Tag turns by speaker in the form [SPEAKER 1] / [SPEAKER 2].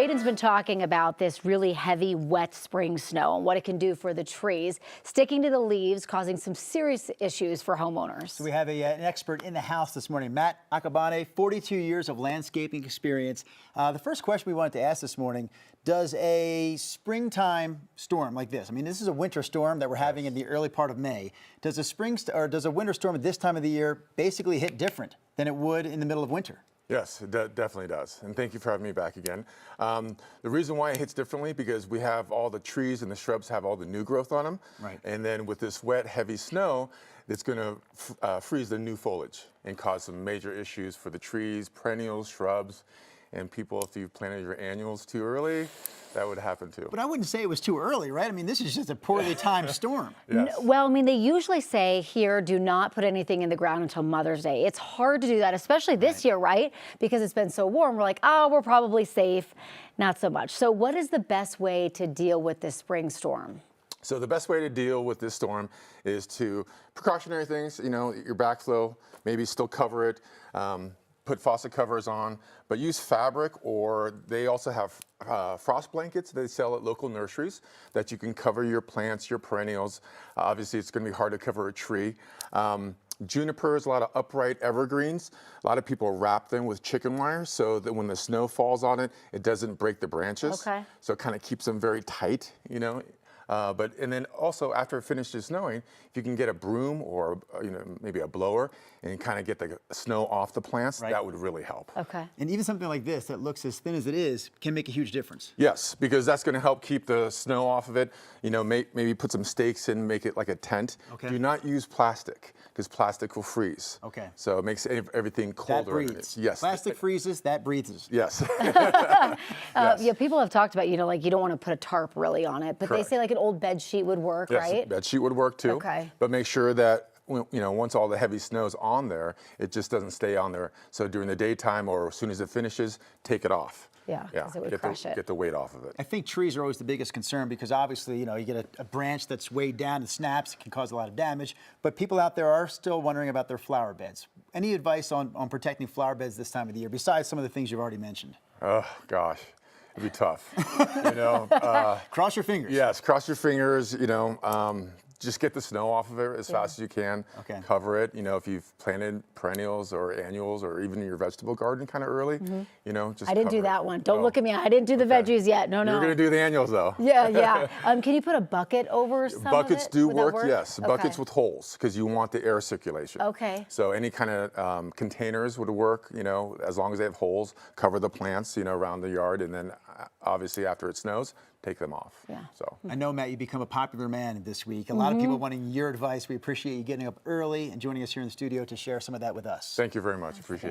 [SPEAKER 1] Aiden's been talking about this really heavy, wet spring snow and what it can do for the trees, sticking to the leaves, causing some serious issues for homeowners.
[SPEAKER 2] So we have an expert in the house this morning, Matt Akabane, 42 years of landscaping experience. The first question we wanted to ask this morning, does a springtime storm like this, I mean, this is a winter storm that we're having in the early part of May, does a winter storm at this time of the year basically hit different than it would in the middle of winter?
[SPEAKER 3] Yes, it definitely does. And thank you for having me back again. The reason why it hits differently because we have all the trees and the shrubs have all the new growth on them.
[SPEAKER 2] Right.
[SPEAKER 3] And then with this wet, heavy snow, it's going to freeze the new foliage and cause some major issues for the trees, perennials, shrubs, and people, if you planted your annuals too early, that would happen too.
[SPEAKER 2] But I wouldn't say it was too early, right? I mean, this is just a poorly timed storm.
[SPEAKER 3] Yes.
[SPEAKER 1] Well, I mean, they usually say here, do not put anything in the ground until Mother's Day. It's hard to do that, especially this year, right? Because it's been so warm. We're like, oh, we're probably safe. Not so much. So what is the best way to deal with this spring storm?
[SPEAKER 3] So the best way to deal with this storm is to precautionary things, you know, your backflow, maybe still cover it, put faucet covers on, but use fabric, or they also have frost blankets they sell at local nurseries that you can cover your plants, your perennials. Obviously, it's going to be hard to cover a tree. Junipers, a lot of upright evergreens. A lot of people wrap them with chicken wire so that when the snow falls on it, it doesn't break the branches.
[SPEAKER 1] Okay.
[SPEAKER 3] So it kind of keeps them very tight, you know. And then also after it finishes snowing, if you can get a broom or maybe a blower and kind of get the snow off the plants,
[SPEAKER 2] right,
[SPEAKER 3] that would really help.
[SPEAKER 1] Okay.
[SPEAKER 2] And even something like this that looks as thin as it is can make a huge difference.
[SPEAKER 3] Yes, because that's going to help keep the snow off of it. You know, maybe put some stakes in, make it like a tent.
[SPEAKER 2] Okay.
[SPEAKER 3] Do not use plastic because plastic will freeze.
[SPEAKER 2] Okay.
[SPEAKER 3] So it makes everything colder.
[SPEAKER 2] That breathes.
[SPEAKER 3] Yes.
[SPEAKER 2] Plastic freezes, that breathes.
[SPEAKER 3] Yes.
[SPEAKER 1] Yes. Yeah, people have talked about, like you don't want to put a tarp really on it, but
[SPEAKER 3] Correct.
[SPEAKER 1] They say like an old bed sheet would work,
[SPEAKER 3] Yes,
[SPEAKER 1] right?
[SPEAKER 3] bed sheet would work too.
[SPEAKER 1] Okay.
[SPEAKER 3] But make sure that once all the heavy snow's on there, it just doesn't stay on there. So during the daytime or as soon as it finishes, take it off.
[SPEAKER 1] Yeah, because it would crush it.
[SPEAKER 3] Get the weight off of it.
[SPEAKER 2] I think trees are always the biggest concern because obviously, you get a branch that's weighed down and snaps, it can cause a lot of damage. But people out there are still wondering about their flower beds. Any advice on protecting flower beds this time of the year, besides some of the things you've already mentioned?
[SPEAKER 3] Oh, gosh. It'd be tough.
[SPEAKER 2] Cross your fingers.
[SPEAKER 3] Yes, cross your fingers, just get the snow off of it as fast as you can.
[SPEAKER 2] Okay.
[SPEAKER 3] Cover it. If you've planted perennials or annuals or even your vegetable garden kind of early, just
[SPEAKER 1] I didn't do
[SPEAKER 3] cover
[SPEAKER 1] that
[SPEAKER 3] it.
[SPEAKER 1] one. Don't look at me. I didn't do the veggies yet. No.
[SPEAKER 3] You're going to do the annuals though.
[SPEAKER 1] Yeah. Can you put a bucket over some
[SPEAKER 3] Buckets
[SPEAKER 1] of it?
[SPEAKER 3] do
[SPEAKER 1] Would that
[SPEAKER 3] work, yes.
[SPEAKER 1] Okay.
[SPEAKER 3] Buckets with holes because you want the air circulation.
[SPEAKER 1] Okay.
[SPEAKER 3] So any kind of containers would work, as long as they have holes. Cover the plants, around the yard, and then obviously after it snows, take them off.
[SPEAKER 1] Yeah.
[SPEAKER 3] So
[SPEAKER 2] I know, Matt, you become a popular man this week. A lot of people wanting your advice. We appreciate you getting up early and joining us here in the studio to share some of that with us.
[SPEAKER 3] thank you very much. Appreciate it.